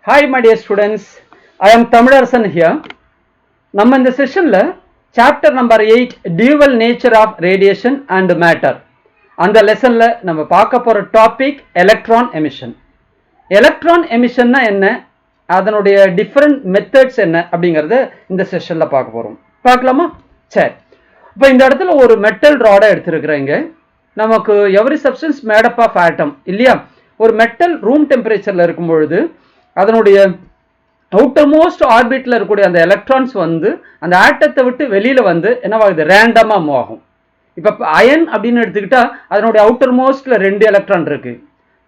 Hi my dear students, I am Tamilarasan here. நம்ம இந்த செஷன்ல chapter number 8 dual nature of radiation and matter அந்த லெசன்ல நம்ம பார்க்க போற டாபிக் எலக்ட்ரான் எமிஷன். எலக்ட்ரான் எமிஷன்னா என்ன, அதனுடைய டிஃபரண்ட் மெத்தட்ஸ் என்ன அப்படிங்கறத இந்த செஷன்ல பார்க்க போறோம். பார்க்கலாமா? சரி, இப்போ இந்த இடத்துல ஒரு மெட்டல் ராடை எடுத்துருக்குறேங்க. நமக்கு every substance made up of atom இல்லையா? ஒரு மெட்டல் ரூம் டெம்பரேச்சர்ல இருக்கும் பொழுது அதனுடைய அவுட்டர் மோஸ்ட் ஆர்பிட்ல இருக்கக்கூடிய அந்த எலக்ட்ரான்ஸ் வந்து அந்த ஆட்டத்தை விட்டு வெளியில வந்து என்னவாகுது, ரேண்டமா மூவ் ஆகும். இப்ப அயன் அப்படின்னு எடுத்துக்கிட்டா அதனுடைய அவுட்டர் மோஸ்ட்ல 2 எலக்ட்ரான் இருக்கு.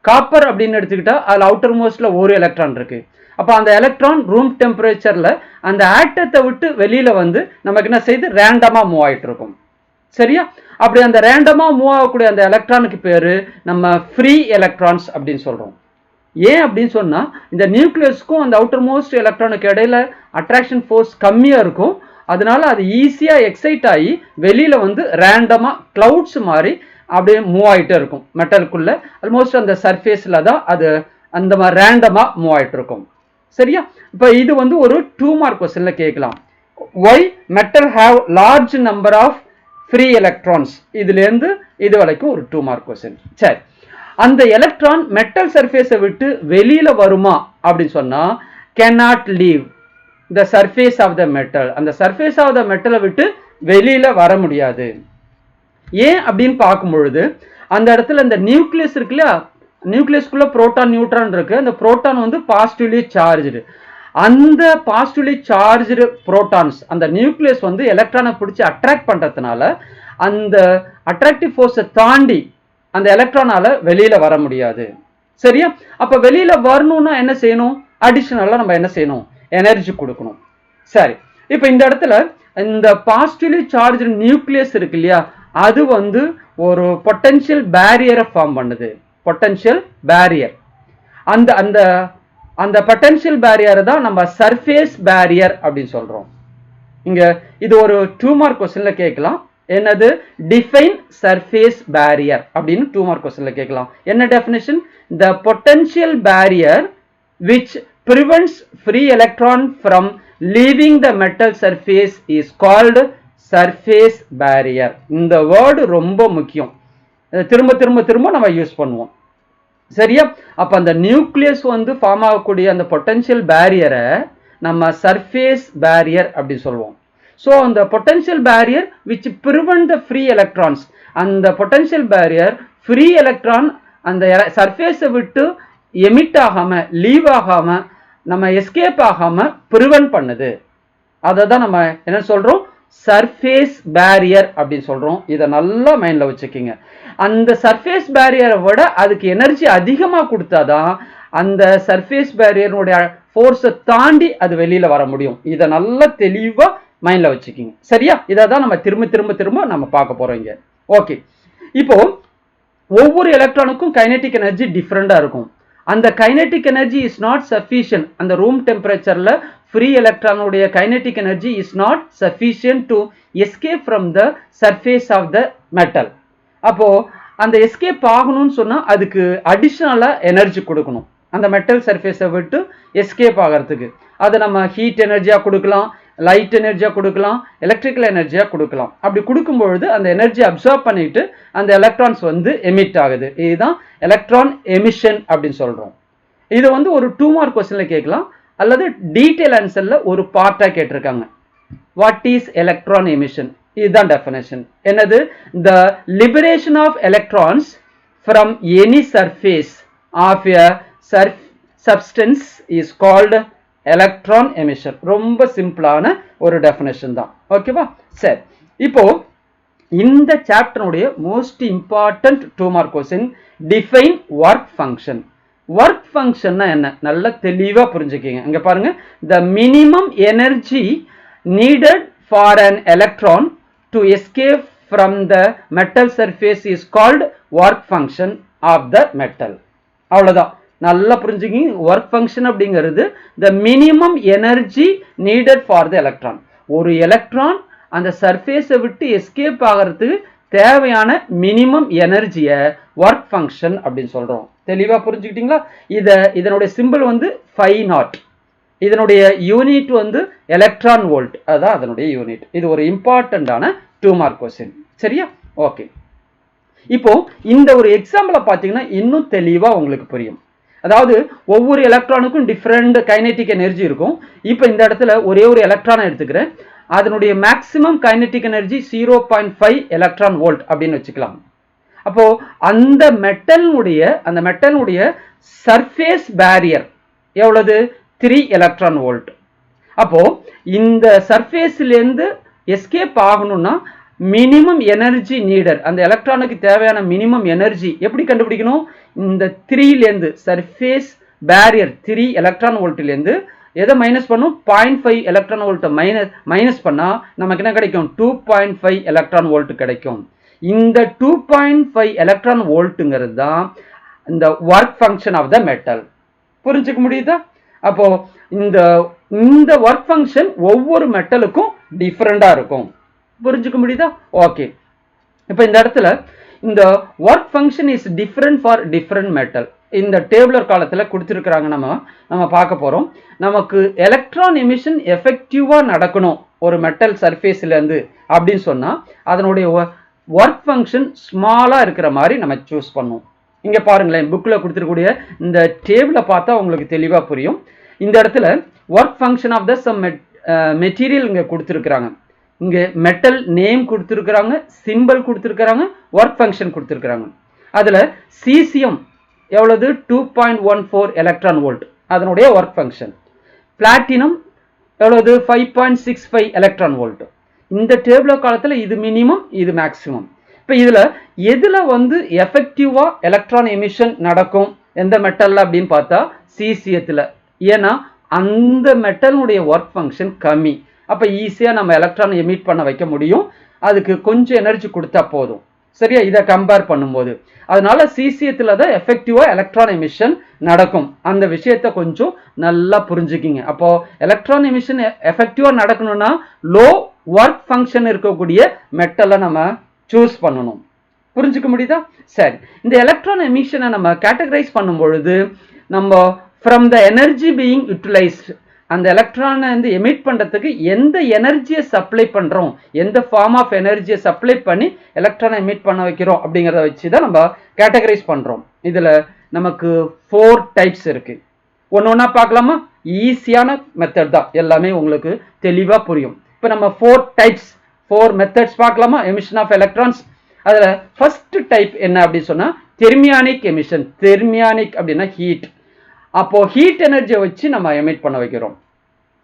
காப்பர் அப்படின்னு எடுத்துக்கிட்டா அதுல அவுட்டர் மோஸ்ட்ல 1 எலக்ட்ரான் இருக்கு. அப்ப அந்த எலக்ட்ரான் ரூம் டெம்பரேச்சர்ல அந்த ஆட்டத்தை விட்டு வெளியில வந்து நமக்கு என்ன செய்து ரேண்டமா மூவ் ஆயிட்டு இருக்கும். சரியா? அப்படி அந்த ரேண்டமா மூவ் ஆகக்கூடிய அந்த எலக்ட்ரானுக்கு பேரு நம்ம ஃப்ரீ எலக்ட்ரான்ஸ் அப்படின்னு சொல்றோம். ஏன் அப்படின்னு சொன்னா இந்த நியூக்ளியஸ்க்கும் அந்த அவுட்டர் மோஸ்ட் எலக்ட்ரானுக்கு இடையில அட்ராக்ஷன் ஃபோர்ஸ் கம்மியா இருக்கும். அதனால அது ஈஸியா எக்ஸைட் ஆகி வெளியில வந்து ரேண்டமா கிளவுட்ஸ் மாதிரி அப்படியே மூவ் ஆயிட்டே இருக்கும். மெட்டலுக்குள்ள ஆல்மோஸ்ட் அந்த சர்ஃபேஸ்ல தான் அது அந்த மாதிரி ரேண்டமா மூவ் ஆயிட்டு இருக்கும். சரியா? இப்ப இது வந்து ஒரு 2 மார்க் கொஸ்டின்ல கேட்கலாம். Why metal have large number of free electrons, இதுல இருந்து இது வரைக்கும் ஒரு 2 மார்க் கொஸ்டின். சரி, அந்த எலக்ட்ரான் மெட்டல் சர்ஃபேஸை விட்டு வெளியில வருமா அப்படின்னு சொன்னா cannot leave the surface of the metal. அந்த சர்ஃபேஸ் ஆஃப் த மெட்டலை விட்டு வெளியில வர முடியாது. ஏன் அப்படின்னு பார்க்கும் பொழுது அந்த இடத்துல இந்த நியூக்ளியஸ் இருக்கு இல்லையா, நியூக்ளியஸ்குள்ள புரோட்டான் நியூட்ரான் இருக்கு. அந்த புரோட்டான் வந்து பாசிட்டிவ்லி சார்ஜ்டு. அந்த பாசிட்டிவ்லி சார்ஜ்டு புரோட்டான்ஸ் அந்த நியூக்ளியஸ் வந்து எலக்ட்ரானை பிடிச்சி அட்ராக்ட் பண்றதுனால அந்த அட்ராக்டிவ் ஃபோர்ஸை தாண்டி அந்த எலக்ட்ரானால வெளியில வர முடியாது. சரியா? அப்ப வெளியில வரணும்னா என்ன செய்யணும்? அடிஷனலா நம்ம என்ன செய்யணும்? எனர்ஜி கொடுக்கணும். சரி, இப்ப இந்த இடத்துல இந்த பாசிட்டிவ்லி சார்ஜ் நியூக்ளியஸ் இருக்கு இல்லையா, அது வந்து ஒரு பொட்டன்ஷியல் பேரியரை ஃபார்ம் பண்ணுது. பொட்டன்ஷியல் பேரியர், அந்த அந்த அந்த பொட்டன்ஷியல் பேரியரை தான் நம்ம சர்ஃபேஸ் பேரியர் அப்படின்னு சொல்றோம். இங்க இது ஒரு 2 மார்க் கொஸ்டின்ல கேட்கலாம். என்னது? டிஃபைன் சர்ஃபேஸ் பேரியர் அப்படின்னு 2 மார்க் கொஸ்டின்ல கேட்கலாம். என்ன definition? The potential barrier which prevents free electron from leaving the metal surface is called surface barrier. இந்த வேர்டு ரொம்ப முக்கியம், திரும்ப திரும்ப திரும்ப நம்ம யூஸ் பண்ணுவோம். சரியா? அப்ப அந்த நியூக்ளியஸ் வந்து ஃபார்ம் ஆகக்கூடிய அந்த பொட்டன்ஷியல் பேரியரை நம்ம சர்ஃபேஸ் பேரியர் அப்படி சொல்லுவோம். ஸோ அந்த potential barrier which prevent the free electrons, அந்த பொட்டன்ஷியல் பேரியர் ஃப்ரீ எலக்ட்ரான் அந்த சர்ஃபேஸை விட்டு எமிட் ஆகாம லீவ் ஆகாம நம்ம எஸ்கேப் ஆகாம ப்ரிவென்ட் பண்ணுது. அதை தான் நம்ம என்ன சொல்றோம்? சர்ஃபேஸ் பேரியர் அப்படின்னு சொல்றோம். இதை நல்லா மைண்ட்ல வச்சுக்கிங்க. அந்த சர்ஃபேஸ் பேரியரை விட அதுக்கு எனர்ஜி அதிகமா கொடுத்தாதான் அந்த சர்ஃபேஸ் பேரியருடைய ஃபோர்ஸை தாண்டி அது வெளியில வர முடியும். இதை நல்லா தெளிவா மைண்ட்ல வச்சுக்கிங்க. சரியா? இதை தான் நம்ம திரும்ப திரும்ப திரும்ப நம்ம பார்க்க போறோம் இங்க. ஓகே, இப்போ ஒவ்வொரு எலக்ட்ரானுக்கும் கைனெட்டிக் எனர்ஜி டிஃப்ரெண்டா இருக்கும். அந்த kinetic energy is not sufficient. அந்த ரூம் டெம்பரேச்சர்ல ஃப்ரீ எலக்ட்ரானுடைய kinetic energy is not sufficient to escape from the surface of the metal. அப்போ அந்த எஸ்கேப் ஆகணும்னு சொன்னா அதுக்கு அடிஷனலா எனர்ஜி கொடுக்கணும் அந்த மெட்டல் சர்ஃபேஸை விட்டு எஸ்கேப் ஆகிறதுக்கு. அதை நம்ம ஹீட் எனர்ஜியா கொடுக்கலாம், லைட் எனர்ஜியா கொடுக்கலாம், எலக்ட்ரிக்கல் எனர்ஜியா கொடுக்கலாம். அப்படி கொடுக்கும் பொழுது அந்த எனர்ஜி அப்சார்ப் பண்ணிட்டு அந்த எலக்ட்ரான்ஸ் வந்து எமிட் ஆகுது. இதுதான் எலக்ட்ரான் எமிஷன் அப்படின்னு சொல்றோம். இது வந்து ஒரு 2 மார்க் கொஸ்டின்ல கேட்கலாம், அல்லது டீடைல் ஆன்சர்ல ஒரு பார்ட்டா கேட்டிருக்காங்க. What is electron emission? இதுதான் டெஃபினேஷன். என்னது? The liberation of electrons from any surface of a substance is called electron emission. ரொம்ப சிம்பிளான ஒரு டெஃபினேஷன் தான். ஓகேவா? சரி, இப்போ இந்த சாப்டருடைய most important 2 mark question, define work function. Work ஃபங்க்ஷன்னா என்ன? நல்லா தெளிவா புரிஞ்சுக்கீங்க. இங்க பாருங்க, the minimum energy needed for an electron to escape from the metal surface is called work function of the metal. அவ்வளவுதான், நல்லா புரிஞ்சுக்கிங்க. ஒர்க் ஃபங்க்ஷன் அப்படிங்கிறது த minimum energy needed for the electron. ஒரு எலக்ட்ரான் அந்த சர்ஃபேஸை விட்டு எஸ்கேப் ஆகிறதுக்கு தேவையான மினிமம் எனர்ஜியை work function அப்படின்னு சொல்றோம். தெளிவா புரிஞ்சுக்கிட்டீங்களா? இதனுடைய சிம்பிள் வந்து 5 இதனுடைய யூனிட் வந்து எலக்ட்ரான் வோல்ட், அதான் அதனுடைய யூனிட். இது ஒரு இம்பார்ட்டன்டான 2 மார்க் கொஸ்டின். சரியா? ஓகே. இப்போ இந்த ஒரு எக்ஸாம்பிளை பார்த்தீங்கன்னா இன்னும் தெளிவா உங்களுக்கு புரியும். அதாவது ஒவ்வொரு எலக்ட்ரானுக்கும் டிஃப்ரெண்ட் கைனெட்டிக் எனர்ஜி இருக்கும். இப்போ இந்த இடத்துல ஒரே ஒரு எலக்ட்ரானை எடுத்துக்கிறேன். அதனுடைய maximum kinetic energy 0.5 electron volt அப்படின்னு வச்சுக்கலாம். அப்போ அந்த மெட்டலுடைய சர்ஃபேஸ் பேரியர் எவ்வளவு? 3 எலக்ட்ரான் வோல்ட். அப்போ இந்த சர்ஃபேஸ்லேருந்து எஸ்கேப் ஆகணும்னா மினிமம் எனர்ஜி நீடர், அந்த எலக்ட்ரானுக்கு தேவையான மினிமம் எனர்ஜி எப்படி கண்டுபிடிக்கணும்? இந்த 3லேருந்து சர்ஃபேஸ் பேரியர் 3 எலக்ட்ரான் வோல்ட்லேருந்து எதை மைனஸ் பண்ணும்? 0.5 எலக்ட்ரான் வோல்ட் மைனஸ் பண்ணா நமக்கு என்ன கிடைக்கும்? 2.5 எலக்ட்ரான் வோல்ட் கிடைக்கும். இந்த 2.5 எலக்ட்ரான் வோல்ட்டுங்கிறது தான் இந்த work function of the metal. புரிஞ்சுக்க முடியுதா? அப்போ இந்த ஒர்க் ஃபங்க்ஷன் ஒவ்வொரு மெட்டலுக்கும் டிஃப்ரெண்டா இருக்கும். புரிஞ்சுக்க முடியுதா? ஓகே. இப்போ இந்த இடத்துல இந்த work function is different for different metal. இந்த டேபிளர் காலத்தில் கொடுத்துருக்குறாங்க. நம்ம பார்க்க போகிறோம். நமக்கு எலக்ட்ரான் எமிஷன் எஃபெக்டிவா நடக்கணும் ஒரு மெட்டல் சர்ஃபேஸ்லேருந்து அப்படின்னு சொன்னால் அதனுடைய ஒர்க் ஃபங்க்ஷன் ஸ்மாலாக இருக்கிற மாதிரி நம்ம சூஸ் பண்ணுவோம். இங்கே பாருங்களேன், புக்கில் கொடுத்துருக்கூடிய இந்த டேபிளை பார்த்தா உங்களுக்கு தெளிவாக புரியும். இந்த இடத்துல work function of the some material இங்கே கொடுத்துருக்குறாங்க. இங்கே மெட்டல் நேம் கொடுத்துருக்குறாங்க, சிம்பிள் கொடுத்துருக்குறாங்க, ஒர்க் ஃபங்க்ஷன் கொடுத்துருக்குறாங்க. அதில் சீசியம் எவ்வளவு? 2.14 எலக்ட்ரான் வோல்ட் அதனுடைய ஒர்க் ஃபங்க்ஷன். பிளாட்டினம் எவ்வளவு? 5.65 எலக்ட்ரான் வோல்ட். இந்த டேபிள் காலத்தில் இது மினிமம், இது மேக்ஸிமம். இப்போ இதில் எதில் வந்து எஃபெக்டிவா எலக்ட்ரான் எமிஷன் நடக்கும் எந்த மெட்டலில் அப்படின்னு பார்த்தா சீசியத்தில். ஏன்னா அந்த மெட்டலுடைய ஒர்க் ஃபங்க்ஷன் கம்மி. அப்போ ஈஸியாக நம்ம எலக்ட்ரான் எமிட் பண்ண வைக்க முடியும். அதுக்கு கொஞ்சம் எனர்ஜி கொடுத்தா போதும். சரியா? இதை கம்பேர் பண்ணும்போது அதனால சீசியத்தில் தான் எஃபெக்டிவா எலக்ட்ரான் எமிஷன் நடக்கும். அந்த விஷயத்த கொஞ்சம் நல்லா புரிஞ்சுக்கிங்க. அப்போ எலக்ட்ரான் எமிஷன் எஃபெக்டிவா நடக்கணும்னா லோ ஒர்க் ஃபங்க்ஷன் இருக்கக்கூடிய மெட்டலை நம்ம சூஸ் பண்ணணும். புரிஞ்சுக்க முடியுதா? சரி, இந்த எலக்ட்ரான் எமிஷனை நம்ம கேட்டகரைஸ் பண்ணும் பொழுது நம்ம from the energy being utilised, அந்த எலக்ட்ரானை வந்து எமிட் பண்ணுறதுக்கு எந்த எனர்ஜியை சப்ளை பண்ணுறோம், எந்த ஃபார்ம் ஆஃப் எனர்ஜியை சப்ளை பண்ணி எலக்ட்ரானை எமிட் பண்ண வைக்கிறோம் அப்படிங்கிறத வச்சு தான் நம்ம கேட்டகரைஸ் பண்ணுறோம். இதில் நமக்கு 4 டைப்ஸ் இருக்குது. ஒன்று பார்க்கலாமா? ஈஸியான மெத்தட் தான், எல்லாமே உங்களுக்கு தெளிவாக புரியும். இப்போ நம்ம 4 மெத்தட்ஸ் பார்க்கலாமா? Emission of electrons. அதில் ஃபர்ஸ்ட் டைப் என்ன அப்படின்னு சொன்னால் தெர்மியானிக் எமிஷன். தெர்மியானிக் அப்படின்னா ஹீட். அப்போ ஹீட் எனர்ஜியை வச்சு நம்ம எமிட் பண்ண வைக்கிறோம்.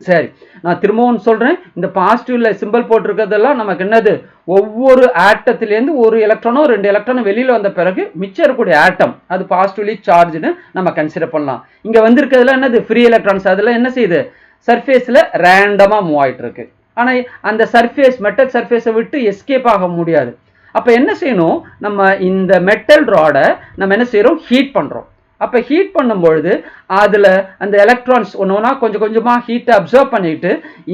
சரி, நான் திரும்பவும் சொல்றேன், இந்த பாசிட்டிவ்ல சிம்பிள் போட்டிருக்கிறதெல்லாம் நமக்கு என்னது? ஒவ்வொரு ஆட்டத்திலேருந்து ஒரு எலக்ட்ரானோ 2 எலக்ட்ரானோ வெளியில வந்த பிறகு மிச்சம் இருக்கக்கூடிய ஆட்டம் அது பாசிட்டிவ்லி சார்ஜ்னு நம்ம கன்சிடர் பண்ணலாம். இங்க வந்திருக்கிறதுல என்னது? Free electrons. அதுல என்ன செய்யுது? சர்ஃபேஸ்ல ரேண்டமா மூவ் ஆயிட்டு இருக்கு. ஆனா அந்த சர்ஃபேஸ் மெட்டல் சர்ஃபேஸை விட்டு எஸ்கேப் ஆக முடியாது. அப்ப என்ன செய்யணும்? நம்ம இந்த மெட்டல் ராடை நம்ம என்ன செய்யறோம்? ஹீட் பண்றோம். அப்போ ஹீட் பண்ணும்பொழுது அதில் அந்த எலக்ட்ரான்ஸ் ஒன்று கொஞ்சம் கொஞ்சமாக ஹீட்டை அப்சர்வ் பண்ணிட்டு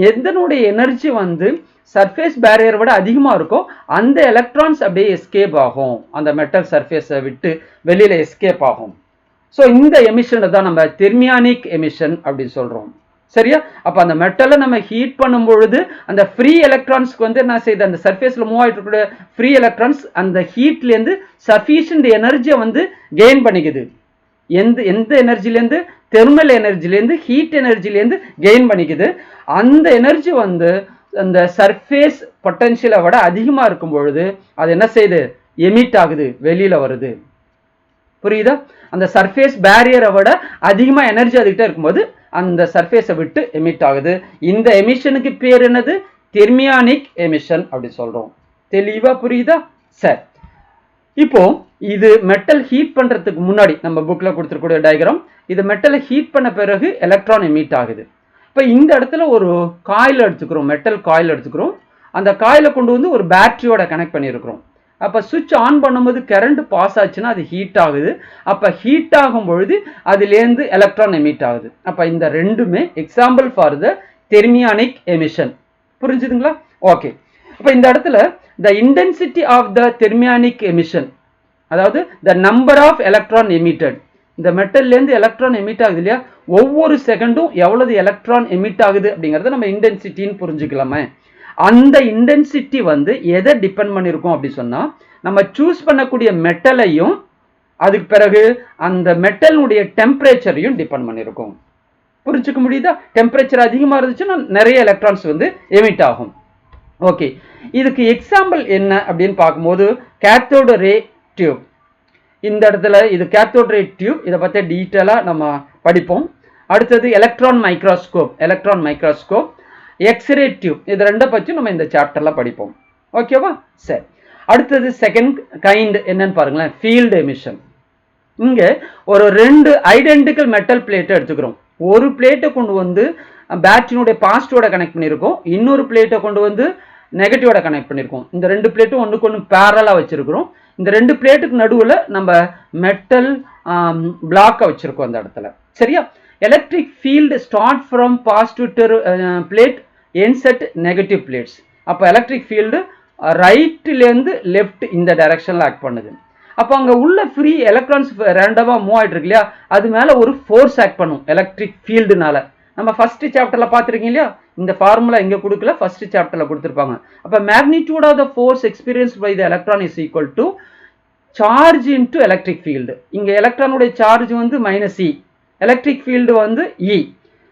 எதனுடைய எனர்ஜி வந்து சர்ஃபேஸ் பேரியரை விட அதிகமாக இருக்கோ அந்த எலக்ட்ரான்ஸ் அப்படியே எஸ்கேப் ஆகும், அந்த மெட்டல் சர்ஃபேஸை விட்டு வெளியில் எஸ்கேப் ஆகும். ஸோ இந்த எமிஷனை தான் நம்ம தெர்மியானிக் எமிஷன் அப்படின்னு சொல்கிறோம். சரியா? அப்போ அந்த மெட்டலை நம்ம ஹீட் பண்ணும் பொழுது அந்த ஃப்ரீ எலக்ட்ரான்ஸ்க்கு வந்து என்ன செய்யுது? அந்த சர்ஃபேஸில் மூவ் ஆகிட்டு இருக்கக்கூடிய ஃப்ரீ எலக்ட்ரான்ஸ் அந்த ஹீட்லேருந்து சஃபிஷியன்ட் எனர்ஜியை வந்து கெயின் பண்ணிக்குது. எந்த எனர்ஜிலேருந்து? தெர்மல் எனர்ஜிலேருந்து, ஹீட் எனர்ஜிலேருந்து கெயின் பண்ணிக்குது. அந்த எனர்ஜி வந்து அந்த சர்ஃபேஸ் பொட்டன்ஷியலை விட அதிகமாக இருக்கும் பொழுது அது என்ன செய்யுது? எமிட் ஆகுது, வெளியில் வருது. புரியுதா? அந்த சர்ஃபேஸ் பேரியரை விட அதிகமாக எனர்ஜி அதுக்கிட்ட இருக்கும்போது அந்த சர்ஃபேஸை விட்டு எமிட் ஆகுது. இந்த எமிஷனுக்கு பேர் என்னது? தெர்மியானிக் எமிஷன் அப்படி சொல்கிறோம். தெளிவாக புரியுதா? சரி, இப்போ இது மெட்டல் ஹீட் பண்றதுக்கு முன்னாடி நம்ம புக்ல கொடுத்துருக்கூடிய டயக்ராம். இது மெட்டலை ஹீட் பண்ண பிறகு எலக்ட்ரான் எமிட் ஆகுது. இப்போ இந்த இடத்துல ஒரு காயில் எடுத்துக்கிறோம், மெட்டல் காயில் எடுத்துக்கிறோம். அந்த காயிலை கொண்டு வந்து ஒரு பேட்டரியோட கனெக்ட் பண்ணியிருக்கிறோம். அப்போ சுவிட்ச் ஆன் பண்ணும்போது கரண்ட் பாஸ் ஆச்சுன்னா அது ஹீட் ஆகுது. அப்போ ஹீட் ஆகும் பொழுது அதுலேருந்து எலக்ட்ரான் எமிட் ஆகுது. அப்போ இந்த ரெண்டுமே example for the thermionic emission. புரிஞ்சுதுங்களா? ஓகே. இப்போ இந்த இடத்துல the intensity of the thermionic emission, அதாவது the number of electron emitted. இந்த மெட்டல்லேருந்து எலக்ட்ரான் எமிட் ஆகுது இல்லையா, ஒவ்வொரு செகண்டும் எவ்வளவு எலக்ட்ரான் எமிட் ஆகுது அப்படிங்கிறத நம்ம இன்டென்சிட்டின்னு புரிஞ்சுக்கலாமே. அந்த இன்டென்சிட்டி வந்து எதை டிபெண்ட் பண்ணியிருக்கோம் அப்படி சொன்னால், நம்ம சூஸ் பண்ணக்கூடிய மெட்டலையும் அதுக்கு பிறகு அந்த மெட்டலுடைய டெம்பரேச்சரையும் டிபெண்ட் பண்ணியிருக்கோம். புரிஞ்சுக்க முடியுதா? டெம்பரேச்சர் அதிகமாக இருந்துச்சுன்னா நிறைய எலக்ட்ரான்ஸ் வந்து எமிட் ஆகும். ஓகே, இதுக்கு எக்ஸாம்பிள் என்ன அப்படின்னு பார்க்கும்போது கேத்தோடு ரே டியூப். இந்த இடத்துல இது கேத்தோட் ரே டியூப், இதை பற்றி டீட்டெயிலாக நம்ம படிப்போம். அடுத்தது எலக்ட்ரான் மைக்ரோஸ்கோப், எக்ஸ்ரே டியூப், இது ரெண்டை பற்றி நம்ம இந்த சாப்டரில் படிப்போம். ஓகேவா? சரி, அடுத்தது செகண்ட் கைண்ட் என்னன்னு பாருங்களேன், ஃபீல்டு எமிஷன். இங்கே ஒரு 2 ஐடென்டிக்கல் மெட்டல் பிளேட்டை எடுத்துக்கிறோம். ஒரு பிளேட்டை கொண்டு வந்து பேட்டரியினுடைய பாசிட்டிவோட கனெக்ட் பண்ணியிருக்கோம், இன்னொரு பிளேட்டை கொண்டு வந்து நெகட்டிவோட கனெக்ட் பண்ணியிருக்கோம். இந்த 2 பிளேட்டும் ஒன்றுக்கு ஒன்று பேரலாக வச்சுருக்கிறோம். இந்த 2 பிளேட்டுக்கு நடுவில் நம்ம மெட்டல் பிளாக்கை வச்சுருக்கோம் அந்த இடத்துல. சரியா? Electric field start from positive plate ends at negative plates. அப்போ எலக்ட்ரிக் ஃபீல்டு ரைட்லேருந்து லெஃப்ட் இந்த டைரக்ஷனில் ஆக்ட் பண்ணுது. அப்போ அங்கே உள்ள ஃப்ரீ எலக்ட்ரான்ஸ் ரேண்டமாக மூவ் ஆகிட்டு இருக்கு இல்லையா, அது மேலே ஒரு ஃபோர்ஸ் ஆக்ட் பண்ணும் எலக்ட்ரிக் ஃபீல்டுனால. நம்ம ஃபர்ஸ்ட் சாப்டரில் பார்த்துருக்கீங்க இல்லையா, இந்த ஃபார்முலா இங்கே கொடுக்கல, ஃபர்ஸ்ட் சாப்டரில் கொடுத்துருப்பாங்க. அப்போ magnitude of the force experience by the electron is equal to charge into electric field. இங்கே எலக்ட்ரானுடைய சார்ஜ் வந்து -E, எலக்ட்ரிக் ஃபீல்டு வந்து E.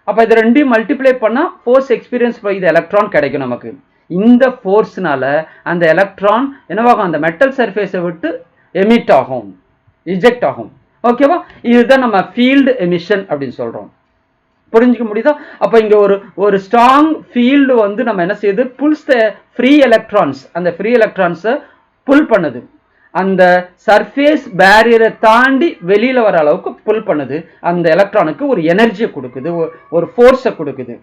அப்போ இது ரெண்டையும் மல்டிப்ளை பண்ணால் force experience by the electron கிடைக்கும் நமக்கு. இந்த ஃபோர்ஸ்னால அந்த எலக்ட்ரான் என்னவாகும், அந்த மெட்டல் சர்ஃபேஸை விட்டு எமிட் ஆகும், இஜெக்ட் ஆகும். ஓகேவா? இதுதான் நம்ம ஃபீல்டு எமிஷன் அப்படின்னு சொல்கிறோம். புரிஞ்சுக்க முடியுதா? அப்போ இங்கே ஒரு ஸ்ட்ராங் ஃபீல்டு வந்து நம்ம என்ன செய்யுது, புல்ஸ் த ஃப்ரீ எலக்ட்ரான்ஸ், அந்த ஃப்ரீ எலக்ட்ரான்ஸை புல் பண்ணுது, அந்த சர்ஃபேஸ் பேரியரை தாண்டி வெளியில் வர அளவுக்கு புல் பண்ணுது. அந்த எலக்ட்ரானுக்கு ஒரு எனர்ஜியை கொடுக்குது, ஒரு ஃபோர்ஸை கொடுக்குது.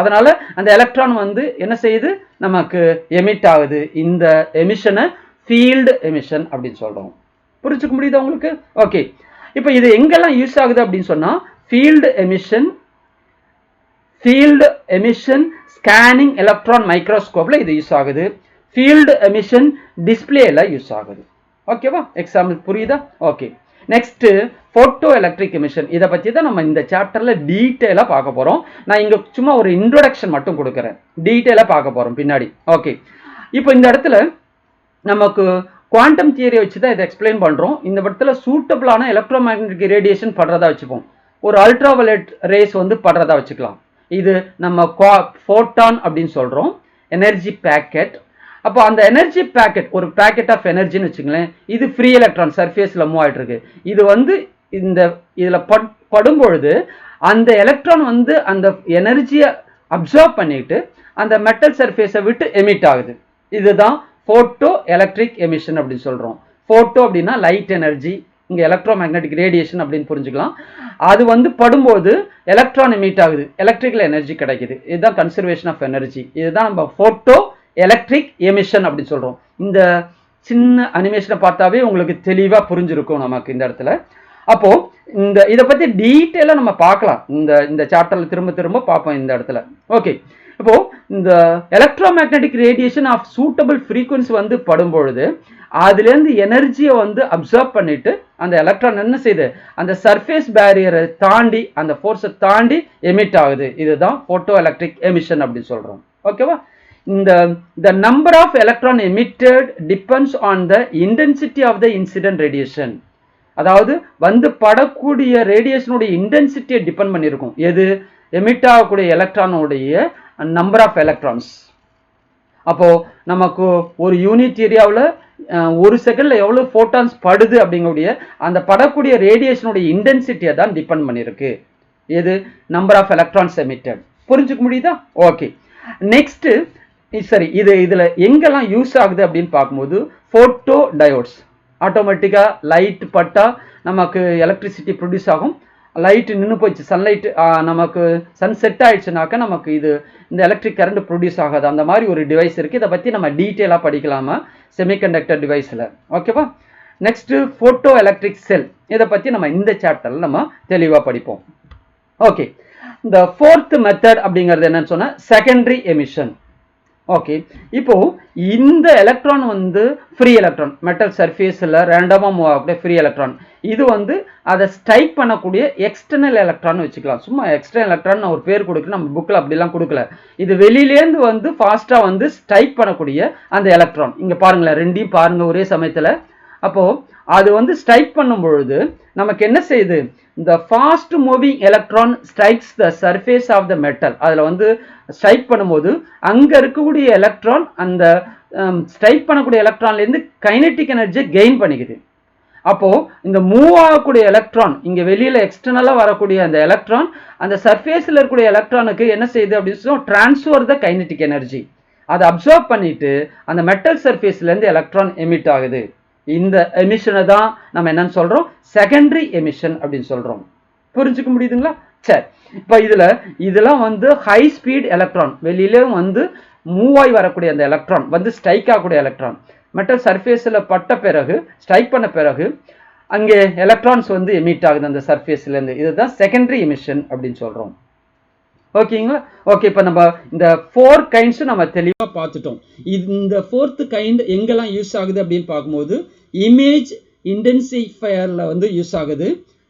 அதனால அந்த எலக்ட்ரான் வந்து என்ன செய்யுது, நமக்கு எமிட் ஆகுது. இந்த எமிஷனை ஃபீல்டு எமிஷன் அப்படின்னு சொல்கிறோம். புரிஞ்சுக்க முடியுதா உங்களுக்கு? ஓகே, இப்போ இது எங்கெல்லாம் யூஸ் ஆகுது அப்படின்னு சொன்னால், ஃபீல்டு எமிஷன் ஸ்கேனிங் எலக்ட்ரான் மைக்ரோஸ்கோப்ல இது யூஸ் ஆகுது, ஃபீல்டு எமிஷன் டிஸ்பிளேல யூஸ் ஆகுது. ஓகேவா? எக்ஸாம்பிள் புரியுதா? Okay, next photo electric emission. இதை பற்றி தான் நம்ம இந்த சாப்டர்ல டீட்டெயிலாக பார்க்க போறோம். நான் இங்க சும்மா ஒரு இன்ட்ரோடக்ஷன் மட்டும் கொடுக்குறேன், டீட்டெயிலாக பார்க்க போறோம் பின்னாடி. ஓகே, இப்போ இந்த இடத்துல நமக்கு குவாண்டம் தியரி வச்சு தான் இதை எக்ஸ்பிளைன் பண்றோம். இந்த இடத்துல சூட்டபிளான எலக்ட்ரோ மேக்னெட்டிக் ரேடியேஷன் படுறதா வச்சுப்போம், ஒரு அல்ட்ராவயலட் ரேஸ் வந்து படுறதா வச்சுக்கலாம். இது நம்ம ஃபோட்டான் அப்படின்னு சொல்றோம், எனர்ஜி பேக்கெட். அப்போ அந்த எனர்ஜி பேக்கெட் ஒரு பேக்கெட் ஆஃப் எனர்ஜின்னு வச்சுங்களேன், இது ஃப்ரீ எலக்ட்ரான் சர்ஃபேஸில் மூவ் ஆகிட்டு இருக்கு. இது வந்து இதில் படும் பொழுது அந்த எலக்ட்ரான் வந்து அந்த எனர்ஜியை அப்சர்வ் பண்ணிட்டு அந்த மெட்டல் சர்ஃபேஸை விட்டு எமிட் ஆகுது. இதுதான் போட்டோ எலக்ட்ரிக் எமிஷன் அப்படின்னு சொல்றோம். போட்டோ அப்படின்னா லைட் எனர்ஜி, இங்கே எலக்ட்ரோ மேக்னெட்டிக் ரேடியேஷன் அப்படின்னு புரிஞ்சுக்கலாம். அது வந்து படும்போது எலக்ட்ரான் எமிட் ஆகுது, எலக்ட்ரிக்கல் எனர்ஜி கிடைக்குது. இதுதான் கன்சர்வேஷன் ஆஃப் எனர்ஜி. இதுதான் நம்ம போட்டோ எலக்ட்ரிக் எமிஷன் அப்படின்னு சொல்றோம். இந்த சின்ன அனிமேஷனை பார்த்தாவே உங்களுக்கு தெளிவாக புரிஞ்சிருக்கும் நமக்கு இந்த இடத்துல. அப்போ இதை பத்தி டீட்டெயிலாக நம்ம பார்க்கலாம், இந்த சாப்டர்ல திரும்ப திரும்ப பார்ப்போம் இந்த இடத்துல. ஓகே, இப்போ இந்த electromagnetic radiation of suitable frequency வந்து படும்பொழுது அதுலேருந்து எனர்ஜியை வந்து அப்சர்வ் பண்ணிட்டு அந்த எலக்ட்ரான் என்ன செய்யுது, அந்த சர்ஃபேஸ் பேரியரை தாண்டி அந்த ஃபோர்ஸை தாண்டி எமிட் ஆகுது. இதுதான் போட்டோ எலக்ட்ரிக் எமிஷன் அப்படின்னு சொல்றோம். ஓகேவா? the number of electron emitted depends on the intensity of the incident radiation. அதாவது வந்து படக்கூடிய ரேடியேஷனுடைய இன்டென்சிட்டியை டிபெண்ட் பண்ணியிருக்கும். எது? எமிட் ஆகக்கூடிய எலக்ட்ரானுடைய நம்பர் ஆஃப் எலக்ட்ரான்ஸ். அப்போ நமக்கு ஒரு யூனிட் ஏரியாவில் ஒரு செகண்ட்ல எவ்வளவு போட்டான்ஸ் படுது அப்படிங்கக்கூடிய அந்த படக்கூடிய ரேடியேஷனுடைய இன்டென்சிட்டியை தான் டிபெண்ட் பண்ணியிருக்கு. எது? Number of electrons emitted. புரிஞ்சுக்க முடியுதா? ஓகே, நெக்ஸ்ட் சரி, இதுல எங்கெல்லாம் யூஸ் ஆகுது அப்படின்னு பார்க்கும்போது போட்டோ டயோட்ஸ். ஆட்டோமேட்டிக்கா லைட் பட்டா நமக்கு எலக்ட்ரிசிட்டி ப்ரொடியூஸ் ஆகும். லைட் நின்று போச்சு, சன்லைட் நமக்கு சன் செட் ஆயிடுச்சுனாக்கா நமக்கு இந்த எலக்ட்ரிக் கரண்ட் ப்ரொடியூஸ் ஆகாது. அந்த மாதிரி ஒரு டிவைஸ் இருக்கு. இதை பத்தி நம்ம டீட்டெயிலாக படிக்கலாமா செமிகண்டக்டர் டிவைஸ்ல. ஓகேவா? நெக்ஸ்ட் போட்டோ எலக்ட்ரிக் செல். இதை பத்தி நம்ம இந்த சாப்டர்ல நம்ம தெளிவாக படிப்போம். ஓகே, இந்த ஃபோர்த் மெத்தட் அப்படிங்கிறது என்னன்னு சொன்னா செகண்டரி எமிஷன். ஓகே, இப்போ இந்த எலக்ட்ரான் வந்து ஃப்ரீ எலக்ட்ரான், மெட்டல் சர்ஃபேஸில் ரேண்டமாக மூவ் ஆகக்கூடிய ஃப்ரீ எலக்ட்ரான். இது வந்து அதை ஸ்ட்ரைக் பண்ணக்கூடிய எக்ஸ்டர்னல் எலக்ட்ரான் வச்சுக்கலாம். சும்மா எக்ஸ்டர்னல் எலக்ட்ரான் நான் ஒரு பேர் கொடுக்குறேன், நம்ம புக்கில் அப்படிலாம் கொடுக்கல. இது வெளியிலேருந்து வந்து ஃபாஸ்ட்டாக வந்து ஸ்ட்ரைக் பண்ணக்கூடிய அந்த எலக்ட்ரான். இங்கே பாருங்களேன், ரெண்டையும் பாருங்கள் ஒரே சமயத்தில். அப்போது அது வந்து ஸ்ட்ரைக் பண்ணும் பொழுது நமக்கு என்ன செய்யுது, இந்த fast moving electron strikes the surface of the metal. அதில் வந்து ஸ்ட்ரைக் பண்ணும்போது அங்கே இருக்கக்கூடிய எலக்ட்ரான் அந்த ஸ்ட்ரைக் பண்ணக்கூடிய எலக்ட்ரான்லேருந்து கைனெட்டிக் எனர்ஜியை கெயின் பண்ணிக்குது. அப்போது இந்த மூவ் ஆகக்கூடிய எலக்ட்ரான், இங்கே வெளியில் எக்ஸ்டர்னலாக வரக்கூடிய அந்த எலக்ட்ரான் அந்த சர்ஃபேஸில் இருக்கக்கூடிய எலக்ட்ரானுக்கு என்ன செய்யுது அப்படின்னு சொன்னால் ட்ரான்ஸ்ஃபர் த கைனெட்டிக் எனர்ஜி. அதை அப்சர்வ் பண்ணிட்டு அந்த மெட்டல் சர்ஃபேஸ்லேருந்து எலக்ட்ரான் எமிட் ஆகுது. இந்த எமிஷனை தான் நம்ம என்னன்னு சொல்கிறோம், செகண்டரி எமிஷன் அப்படின்னு சொல்கிறோம். புரிஞ்சுக்க முடியுதுங்களா? சரி, இப்போ இதெல்லாம் வந்து ஹை ஸ்பீட் எலக்ட்ரான், வெளியிலே வந்து மூவ் ஆகி வரக்கூடிய அந்த எலக்ட்ரான் வந்து ஸ்ட்ரைக் ஆகக்கூடிய எலக்ட்ரான் மெட்டல் சர்ஃபேஸில் பட்ட பிறகு, ஸ்ட்ரைக் பண்ண பிறகு அங்கே எலக்ட்ரான்ஸ் வந்து எமிட் ஆகுது அந்த சர்ஃபேஸ்லேருந்து. இதுதான் செகண்டரி எமிஷன் அப்படின்னு சொல்கிறோம். ஓகேங்களா? ஓகே, இப்போ நம்ம இந்த 4 கைண்ட்ஸும் நம்ம தெளிவாக பார்த்துட்டோம். இந்த 4th கைண்ட் எங்கெல்லாம் யூஸ் ஆகுது அப்படின்னு பார்க்கும்போது இமேஜ் இன்டென்சிஃபயரில் வந்து யூஸ் ஆகுது.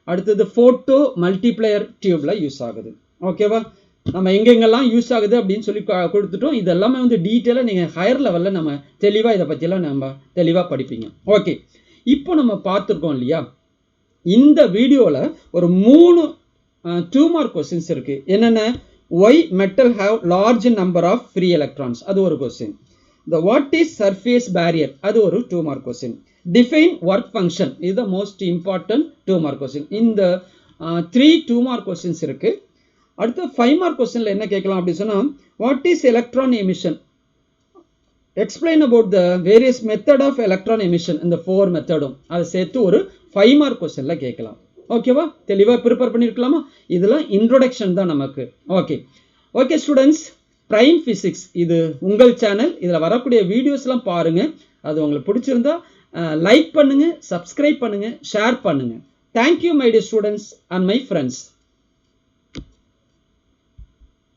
அடுத்தது ஃபோட்டோ மல்டிப்ளையர் டியூப்ல யூஸ் ஆகுது. ஓகேவா? நம்ம எங்கெங்கெல்லாம் யூஸ் ஆகுது அப்படின்னு சொல்லி கொடுத்துட்டோம். இதெல்லாமே வந்து டீட்டெயிலாக நீங்கள் ஹையர் லெவலில் நம்ம தெளிவாக இதை பற்றியெல்லாம் நம்ம தெளிவாக படிப்பீங்க. ஓகே, இப்போ நம்ம பார்த்துருக்கோம் இல்லையா, இந்த வீடியோவில் ஒரு 3 2 மார்க் கொஸ்டின்ஸ் இருக்கு. என்னென்ன? why metal have large number of free electrons, அது ஒரு question. the what is surface barrier, அது ஒரு 2 mark question. define work function, இது the most important 2 mark question. இந்த 3 2 மார்க் கொஸ்டின்ஸ் இருக்கு. அடுத்து 5 மார்க் கொஸ்டின்ல என்ன கேட்கலாம் அப்படின்னு சொன்னா, what is electron emission, explain about the various method of electron emission, இந்த 4 மெத்தடும் அதை சேர்த்து ஒரு 5 மார்க் கொஸ்டின்ல கேட்கலாம். ஓகேவா? தெளிவாக ப்ரிப்பேர் பண்ணியிருக்கலாமா? இதெல்லாம் இன்ட்ரோடக்ஷன் தான் நமக்கு. Okay okay students, prime physics இது உங்கள் சேனல். இதில் வரக்கூடிய வீடியோஸ்லாம் பாருங்கள். அது உங்களுக்கு பிடிச்சிருந்தா லைக் பண்ணுங்கள், சப்ஸ்கிரைப் பண்ணுங்கள், ஷேர் பண்ணுங்கள். Thank you my dear students and my friends.